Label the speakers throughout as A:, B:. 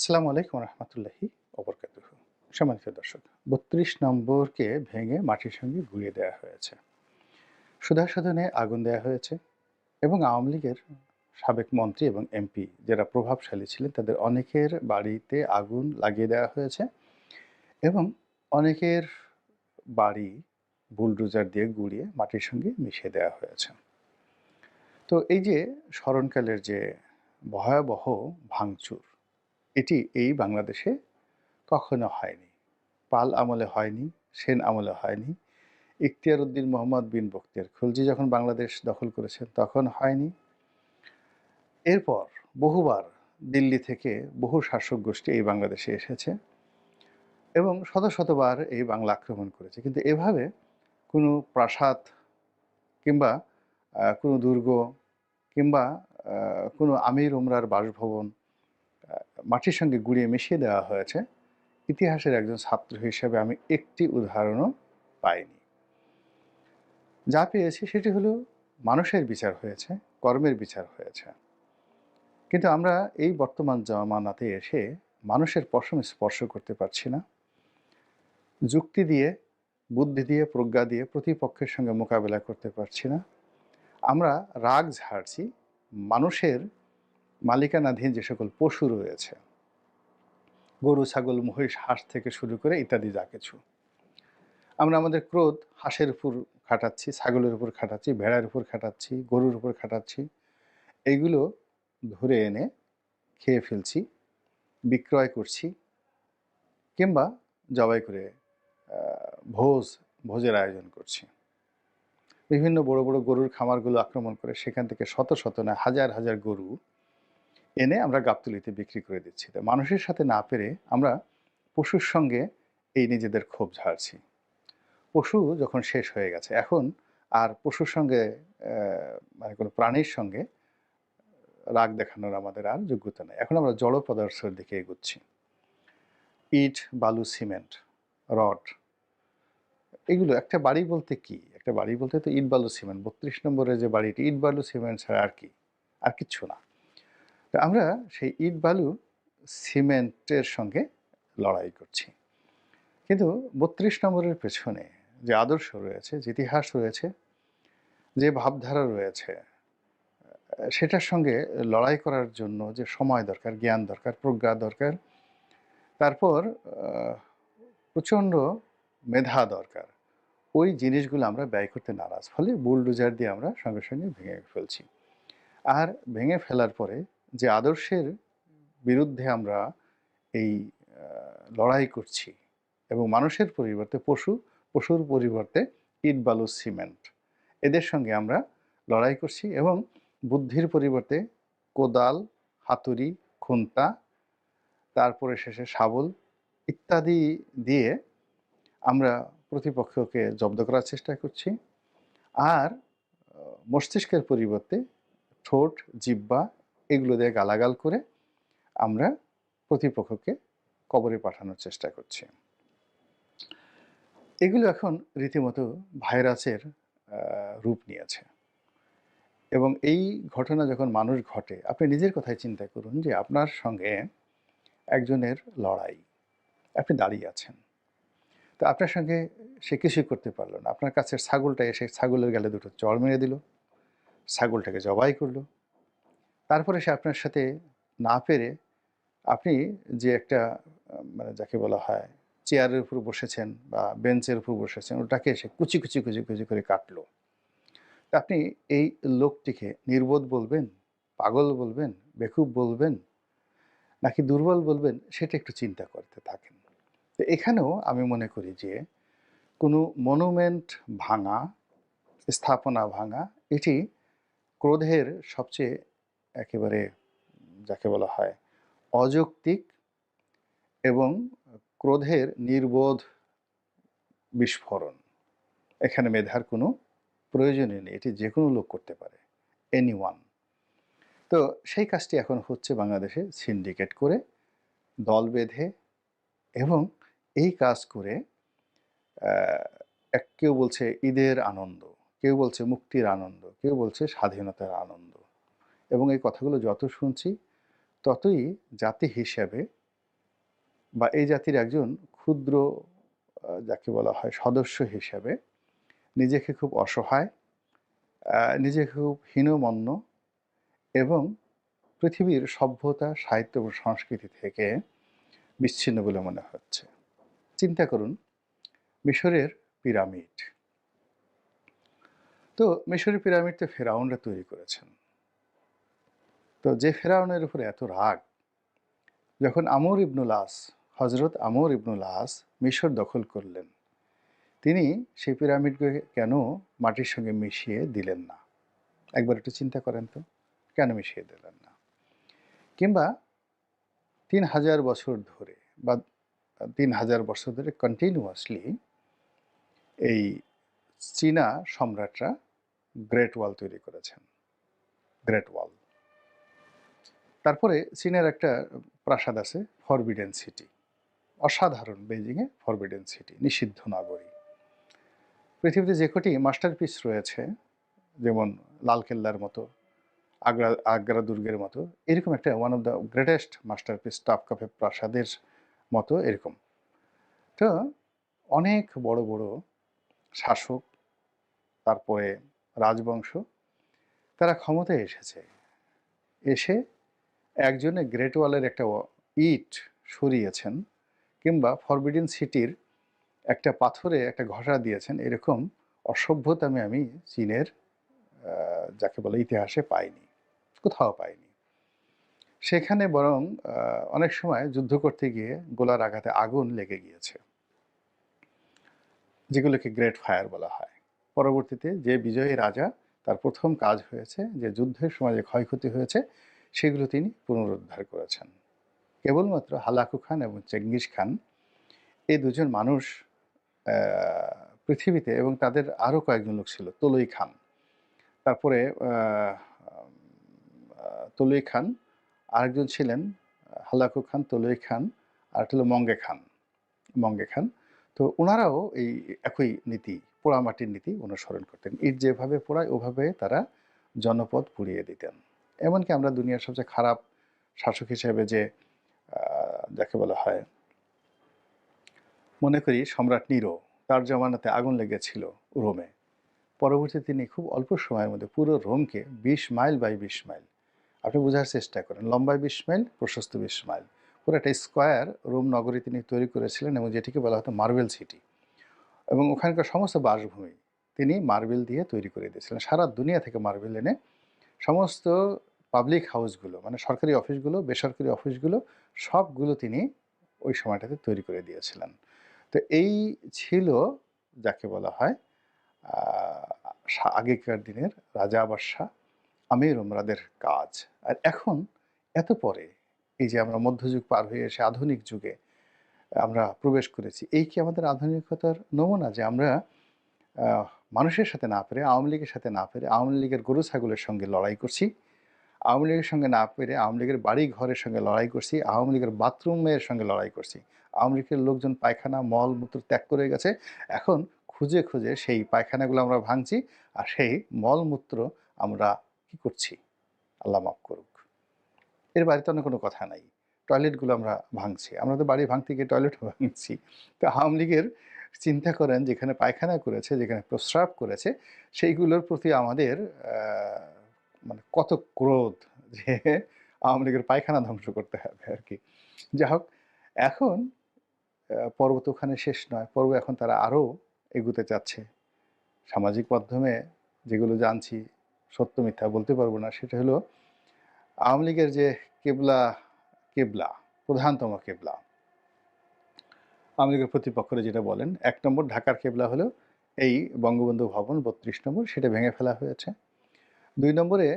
A: আসসালামু আলাইকুম রহমতুল্লাহি ওবরকাতুহু। সম্মানিত দর্শক, ৩২ নম্বরকে ভেঙে মাটির সঙ্গে গুঁড়িয়ে দেওয়া হয়েছে। সুধাসদনে আগুন দেওয়া হয়েছে এবং আওয়ামী লীগের সাবেক মন্ত্রী এবং এমপি যারা প্রভাবশালী ছিলেন তাদের অনেকের বাড়িতে আগুন লাগিয়ে দেওয়া হয়েছে এবং অনেকের বাড়ি বুলডোজার দিয়ে গুঁড়িয়ে মাটির সঙ্গে মিশিয়ে দেওয়া হয়েছে। তো এই যে স্মরণকালের যে ভয়াবহ ভাঙচুর, এটি এই বাংলাদেশে কখনো হয়নি। পাল আমলে হয়নি, সেন আমলে হয়নি। ইখতিয়ার উদ্দিন মোহাম্মদ বিন বখতিয়ার খলজি যখন বাংলাদেশ দখল করেছেন তখন হয়নি। এরপর বহুবার দিল্লি থেকে বহু শাসক গোষ্ঠী এই বাংলাদেশে এসেছে এবং শত শতবার এই বাংলা আক্রমণ করেছে। কিন্তু এভাবে কোনো প্রাসাদ কিংবা কোনো দুর্গ কিংবা কোনো আমির উমরার বাসভবন মাটির সঙ্গে গুঁড়িয়ে মিশিয়ে দেওয়া হয়েছে, ইতিহাসের একজন ছাত্র হিসেবে আমি একটি উদাহরণও পাইনি। যা পেয়েছি সেটি হলো মানুষের বিচার হয়েছে, কর্মের বিচার হয়েছে। কিন্তু আমরা এই বর্তমান জামানাতে এসে মানুষের পশম স্পর্শ করতে পারছি না। যুক্তি দিয়ে, বুদ্ধি দিয়ে, প্রজ্ঞা দিয়ে প্রতিপক্ষের সঙ্গে মোকাবেলা করতে পারছি না। আমরা রাগ ঝাড়ছি মানুষের মালিকানাধীন যে সকল পশু রয়েছে, গরু, ছাগল, মহিষ, হাঁস থেকে শুরু করে ইত্যাদি যা কিছু। আমরা আমাদের ক্রোধ হাঁসের উপর খাটাচ্ছি, ছাগলের উপর খাটাচ্ছি, ভেড়ার উপর খাটাচ্ছি, গরুর উপর খাটাচ্ছি। এইগুলো ধরে এনে খেয়ে ফেলছি, বিক্রয় করছি কিংবা জবাই করে ভোজের আয়োজন করছি। বিভিন্ন বড় বড় গরুর খামারগুলো আক্রমণ করে সেখান থেকে শত শত না হাজার হাজার গরু এনে আমরা গাবতলীতে বিক্রি করে দিচ্ছি। তো মানুষের সাথে না পেরে আমরা পশুর সঙ্গে এই নিজেদের ক্ষোভ ঝাড়ছি। পশু যখন শেষ হয়ে গেছে, এখন আর পশুর সঙ্গে মানে কোনো প্রাণীর সঙ্গে রাগ দেখানোর আমাদের আর যোগ্যতা নেই। এখন আমরা জড় পদার্থের দিকে এগুচ্ছি। ইট, বালু, সিমেন্ট, রড, এগুলো একটা বাড়ি বলতে কি? একটা বাড়ি বলতে তো ইট, বালু, সিমেন্ট। ৩২ নম্বরের যে বাড়িটি, ইট, বালু, সিমেন্ট ছাড়া আর কি? আর কিচ্ছু না। তো আমরা সেই ইট, বালু, সিমেন্টের সঙ্গে লড়াই করছি। কিন্তু ৩২ নম্বরের পেছনে যে আদর্শ রয়েছে, যে ইতিহাস রয়েছে, যে ভাবধারা রয়েছে, সেটার সঙ্গে লড়াই করার জন্য যে সময় দরকার, জ্ঞান দরকার, প্রজ্ঞা দরকার, তারপর প্রচণ্ড মেধা দরকার। ওই জিনিসগুলো আমরা ব্যয় করতে নারাজ। ফলে বুলডোজার দিয়ে আমরা সঙ্গে সঙ্গে ভেঙে ফেলছি। আর ভেঙে ফেলার পরে যে আদর্শের বিরুদ্ধে আমরা এই লড়াই করছি এবং মানুষের পরিবর্তে পশু, পশুর পরিবর্তে ইট, বালু, সিমেন্ট, এদের সঙ্গে আমরা লড়াই করছি এবং বুদ্ধির পরিবর্তে কোদাল, হাতুড়ি, খুন্তা, তারপরে শেষে শাবল ইত্যাদি দিয়ে আমরা প্রতিপক্ষকে জব্দ করার চেষ্টা করছি। আর মস্তিষ্কের পরিবর্তে ঠোঁট, জিহ্বা এগুলো দিয়ে গালাগাল করে আমরা প্রতিপক্ষকে কবরে পাঠানোর চেষ্টা করছি। এগুলো এখন রীতিমতো ভাইরাসের রূপ নিয়েছে এবং এই ঘটনা যখন মানুষ ঘটে, আপনি নিজের কথাই চিন্তা করুন যে আপনার সঙ্গে একজনের লড়াই, আপনি দাঁড়িয়ে আছেন। তো আপনার সঙ্গে সে কিছুই করতে পারল না। আপনার কাছের ছাগলটা এসে ছাগলের গালে দুটো চড় মেরে দিল, ছাগলটাকে জবাই করল। তারপরে সে আপনার সাথে না পেরে আপনি যে একটা মানে যাকে বলা হয় চেয়ারের উপর বসেছেন বা বেঞ্চের উপর বসেছেন, ওটাকে এসে কুচি কুচি কুচি কুচি করে কাটলো। তা আপনি এই লোকটিকে নির্বোধ বলবেন, পাগল বলবেন, বেকুব বলবেন নাকি দুর্বল বলবেন, সেটা একটু চিন্তা করতে থাকেন। তো এখানেও আমি মনে করি যে কোনো মনুমেন্ট ভাঙা, স্থাপনা ভাঙা, এটি ক্রোধের সবচেয়ে একেবারে যাকে বলা হয় অযৌক্তিক এবং ক্রোধের নির্বোধ বিস্ফোরণ। এখানে মেধার কোনো প্রয়োজনই নেই, এটি যে কোনো লোক করতে পারে, এনিওয়ান। তো সেই কাজটি এখন হচ্ছে বাংলাদেশে সিন্ডিকেট করে, দল বেঁধে এবং এই কাজ করে কেউ বলছে ঈদের আনন্দ, কেউ বলছে মুক্তির আনন্দ, কেউ বলছে স্বাধীনতার আনন্দ। এবং এই কথাগুলো যত শুনছি ততই জাতি হিসেবে বা এই জাতির একজন ক্ষুদ্র যাকে বলা হয় সদস্য হিসেবে নিজেকে খুব অসহায়, নিজেকে খুব হীনমন্য এবং পৃথিবীর সভ্যতা, সাহিত্য এবং সংস্কৃতি থেকে বিচ্ছিন্ন বলে মনে হচ্ছে। চিন্তা করুন মিশরের পিরামিড। তো মিশরের পিরামিড তো ফেরাউনরা তৈরি করেছেন। তো যে ফেরাউনের উপরে এত রাগ, যখন আমর ইবনুল আস, হজরত আমর ইবনুল আস মিশর দখল করলেন, তিনি সেই পিরামিডকে কেন মাটির সঙ্গে মিশিয়ে দিলেন না? একবার একটু চিন্তা করেন তো, কেন মিশিয়ে দিলেন না? কিংবা ৩,০০০ বছর ধরে বা ৩,০০০ বছর ধরে কন্টিনিউয়াসলি এই চীনা সম্রাটরা গ্রেট ওয়াল তৈরি করেছেন। গ্রেট ওয়াল। তারপরে চীনের একটা প্রাসাদ আছে ফরবিডেন সিটি। অসাধারণ, বেইজিংয়ে ফরবিডেন সিটি, নিষিদ্ধ নগরী। পৃথিবীতে যে কটি মাস্টারপিস রয়েছে, যেমন লালকেল্লার মতো, আগ্রা দুর্গের মতো, এরকম একটা one of the greatest masterpiece টপকাপে প্রাসাদের মতো এরকম। তো অনেক বড় বড় শাসক, তারপরে রাজবংশ, তারা ক্ষমতায় এসেছে। এসে একজনে গ্রেট ওয়ালের একটা ইট সরিয়েছেন কিংবা ফরবিডেন সিটির একটা পাথরে একটা ঘষা দিয়েছেন, এরকম অসভ্যতামি আমি চীনের যাকে বলে ইতিহাসে পাইনি, কোথাও পাইনি। সেখানে বরং অনেক সময় যুদ্ধ করতে গিয়ে গোলার আঘাতে আগুন লেগে গিয়েছে, যেগুলোকে গ্রেট ফায়ার বলা হয়। পরবর্তীতে যে বিজয়ী রাজা, তার প্রথম কাজ হয়েছে যে যুদ্ধের সময় যে ক্ষয়ক্ষতি হয়েছে সেগুলো তিনি পুনরুদ্ধার করেছেন। কেবলমাত্র হালাকু খান এবং চেঙ্গিস খান, এই দুজন মানুষ পৃথিবীতে, এবং তাদের আরও কয়েকজন লোক ছিল, তলুই খান, তারপরে তলুই খান, আরেকজন ছিলেন হালাকু খান, তলুই খান, আর একটা হলো মঙ্গে খান। মঙ্গে খান, তো ওনারাও এই একই নীতি, পোড়ামাটির নীতি অনুসরণ করতেন। ইট যেভাবে পোড়ায় ওভাবে তারা জনপদ পুড়িয়ে দিতেন। এমনকি আমরা দুনিয়ার সবচেয়ে খারাপ শাসক হিসেবে যে যাকে বলা হয়, মনে করি সম্রাট নিরো, তার জমানাতে আগুন লেগেছিল রোমে। পরবর্তীতে তিনি খুব অল্প সময়ের মধ্যে পুরো রোমকে ২০ মাইল বাই ২০ মাইল, আপনি বোঝার চেষ্টা করেন, লম্বায় ২০ মাইল, প্রশস্ত ২০ মাইল, পুরো একটা স্কোয়ার রোম নগরী তিনি তৈরি করেছিলেন, এবং যেটিকে বলা হতো মার্বেল সিটি। এবং ওখানকার সমস্ত বাসভূমি তিনি মার্বেল দিয়ে তৈরি করে দিয়েছিলেন। সারা দুনিয়া থেকে মার্বেল এনে সমস্ত পাবলিক হাউসগুলো, মানে সরকারি অফিসগুলো, বেসরকারি অফিসগুলো, সবগুলো তিনি ওই সময়টাতে তৈরি করে দিয়েছিলেন। তো এই ছিল যাকে বলা হয় আগেকার দিনের রাজা বাদশাহ আমির উমরাদের কাজ। আর এখন এত পরে এই যে আমরা মধ্যযুগ পার হয়ে এসে আধুনিক যুগে আমরা প্রবেশ করেছি, এই কি আমাদের আধুনিকতার নমুনা যে আমরা আহ, মানুষের সাথে না পেরে, আওয়ামী লীগের সাথে না পেরে, আওয়ামী লীগের গরু ছাগলের সঙ্গে লড়াই করছি, আওয়ামী লীগের সঙ্গে না পেরে আওয়ামী লীগের বাড়ি ঘরের সঙ্গে লড়াই করছি, আওয়ামী লীগের বাথরুমের সঙ্গে লড়াই করছি, আওয়ামী লীগের লোকজন পায়খানা মল মূত্র ত্যাগ করে গেছে, এখন খুঁজে খুঁজে সেই পায়খানাগুলো আমরা ভাঙছি, আর সেই মলমূত্র আমরা কি করছি, আল্লাহ মাফ করুক, এর বাড়িতে অন্য কোনো কথা নাই, টয়লেটগুলো আমরা ভাঙছি, আমরা তো বাড়ি ভাঙতে গিয়ে টয়লেটও ভাঙছি। তো আওয়ামী লীগের চিন্তা করেন, যেখানে পায়খানা করেছে, যেখানে প্রস্রাব করেছে, সেইগুলোর প্রতি আমাদের মানে কত ক্রোধ যে আওয়ামী লীগের পায়খানা ধ্বংস করতে হবে আর কি। যাই হোক, এখন পর্ব তো ওখানে শেষ নয়, পর্ব এখন তারা আরও এগুতে চাচ্ছে। সামাজিক মাধ্যমে যেগুলো জানছি, সত্য মিথ্যা বলতে পারবো না, সেটা হলো আওয়ামী লীগের যে কেবলা, কেবলা প্রধানতম কেবলা, আওয়ামী লীগের প্রতিপক্ষরা যেটা বলেন, ১ নম্বর ঢাকার কেবলা হলো এই বঙ্গবন্ধু ভবন ৩২ নম্বর, সেটা ভেঙে ফেলা হয়েছে। ২ নম্বরে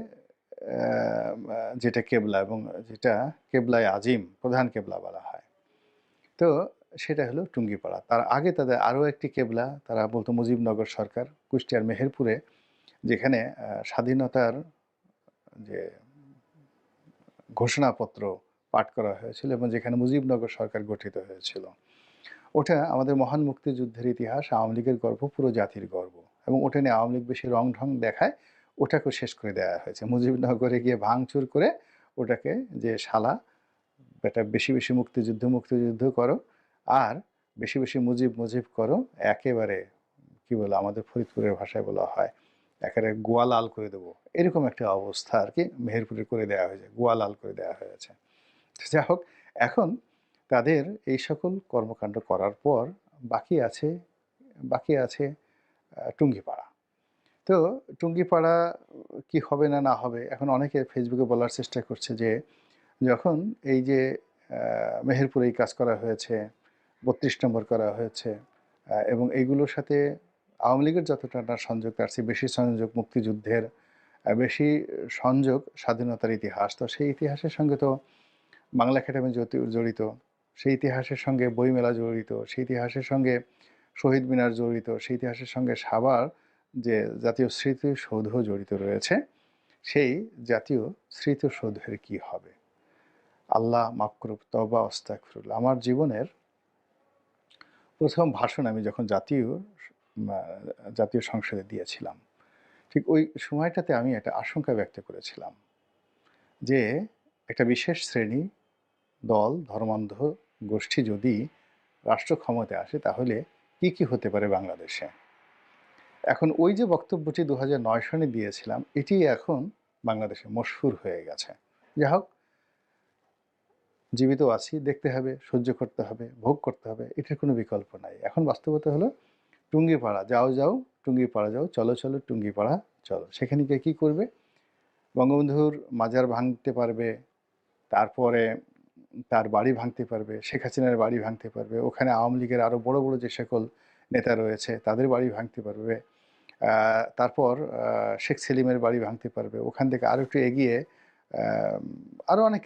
A: যেটা কেবলা, এবং যেটা কেবলায় আজিম, প্রধান কেবলা বলা হয়, তো সেটা হলো টুঙ্গিপাড়া। তার আগে তাদের আরও একটি কেবলা, তারা বলতো মুজিবনগর সরকার, কুষ্টিয়ার মেহেরপুরে, যেখানে স্বাধীনতার যে ঘোষণাপত্র পাঠ করা হয়েছিল এবং যেখানে মুজিবনগর সরকার গঠিত হয়েছিল। ওটা আমাদের মহান মুক্তিযুদ্ধের ইতিহাস, আওয়ামী লীগের গর্ব, পুরো জাতির গর্ব, এবং ওটা নিয়ে আওয়ামী লীগ বেশি রং ঢং দেখায়, ওটাকেও শেষ করে দেওয়া হয়েছে। মুজিবনগরে গিয়ে ভাঙচুর করে ওটাকে যে শালা বেটা বেশি, বেশি মুক্তিযুদ্ধ করো। আর বেশি, বেশি মুজিব করো। একেবারে কি বলে আমাদের ফরিদপুরের ভাষায় বলা হয়, একেবারে গোয়া লাল করে দেবো। এরকম একটা অবস্থা আরকি মেহেরপুরে করে দেয়া হয়েছে। গোয়া লাল করে দেয়া হয়েছে। যা হোক, এখন তাদের এই সকল কর্মকাণ্ড করার পর বাকি আছে বাকি আছে টুঙ্গিপাড়া। তো টুঙ্গিপাড়া কি হবে না হবে, এখন অনেকে ফেসবুকে বলার চেষ্টা করছে যে, যখন এই যে মেহেরপুরে এই কাজ করা হয়েছে, ৩২ নম্বর করা হয়েছে এবং এইগুলোর সাথে আওয়ামী লীগের যতটা না সংযোগ, তার চেয়ে বেশি সংযোগ মুক্তিযুদ্ধের, বেশি সংযোগ স্বাধীনতার ইতিহাস। তো সেই ইতিহাসের সঙ্গে তো বাংলা একাডেমি জড়িত, সেই ইতিহাসের সঙ্গে বইমেলা জড়িত, সেই ইতিহাসের সঙ্গে শহীদ মিনার জড়িত, সেই ইতিহাসের সঙ্গে সাভার যে জাতীয় স্মৃতিসৌধ জড়িত রয়েছে, সেই জাতীয় স্মৃতিসৌধের কি হবে? আল্লাহ মাফ করুক, তওবা আস্তাগফিরুল্লাহ। আমার জীবনের ১ম ভাষণ আমি যখন জাতীয় সংসদে দিয়েছিলাম, ঠিক ওই সময়টাতে আমি একটা আশঙ্কা ব্যক্ত করেছিলাম যে, একটা বিশেষ শ্রেণী, দল, ধর্মান্ধ গোষ্ঠী যদি রাষ্ট্র ক্ষমতায় আসে তাহলে কি হতে পারে বাংলাদেশে? এখন ওই যে বক্তব্যটি ২০০৯ সনে দিয়েছিলাম, এটি এখন বাংলাদেশে মশহুর হয়ে গেছে। যাই হোক, জীবিত আছি, দেখতে হবে, সহ্য করতে হবে, ভোগ করতে হবে। এটার কোনো বিকল্প নাই। এখন বাস্তবতা হলো টুঙ্গিপাড়া, যাও, টুঙ্গিপাড়া যাও, চলো, টুঙ্গিপাড়া চলো। সেখানে গিয়ে কি করবে? বঙ্গবন্ধুর মাজার ভাঙতে পারবে, তারপরে তার বাড়ি ভাঙতে পারবে, শেখ হাসিনার বাড়ি ভাঙতে পারবে, ওখানে আওয়ামী লীগের আরও বড়, বড় যে সকল নেতা রয়েছে তাদের বাড়ি ভাঙতে পারবে। তারপর শেখ সেলিমের বাড়ি ভাঙতে পারবে। ওখান থেকে আরো একটু এগিয়ে আরো অনেক কিছু